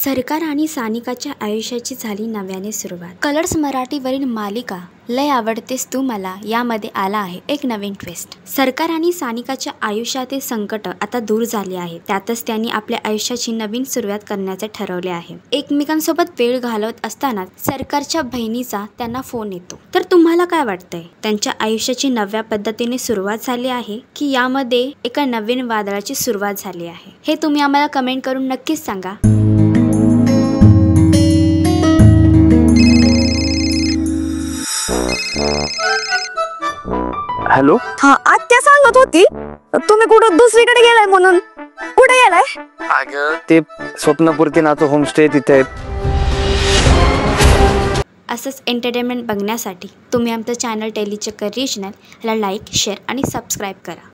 सरकार आणि सानिकाच्या आयुष्याची झाली नव्याने सुरुवात। कलर्स मराठीवरील मालिका लय आवडतेस तू मला यामध्ये आला आहे एक नवीन ट्विस्ट। सरकार आणि सानिकाच्या आयुष्यातील संकट आता दूर झाले आहे, त्यातच त्यांनी आपल्या आयुष्याची नवीन सुरुवात करण्याचे ठरवले आहे। एकमेकांसोबत वेळ घालवत असताना सरकारच्या बहिणीचा त्यांना फोन येतो। तर तुम्हाला काय वाटतंय, त्यांच्या आयुष्याची नव्या पद्धतीने सुरुवात झाली आहे की यामध्ये एका नवीन वादळाची सुरुवात झाली आहे? हे तुम्ही आम्हाला कमेंट करून नक्कीच सांगा। हॅलो, हा आत्या सांगत होती तुम्ही कुठं दुसरीकडे गेलाय म्हणून। कुठे गेलाय? अगं ते स्वप्नपूर्ती नाचं होमस्टे तिथे। असंच एंटरटेनमेंट बघण्यासाठी तुम्ही आमचं चॅनल टेलीचक्कर रिजनल ला लाईक, शेअर आणि सबस्क्राईब करा।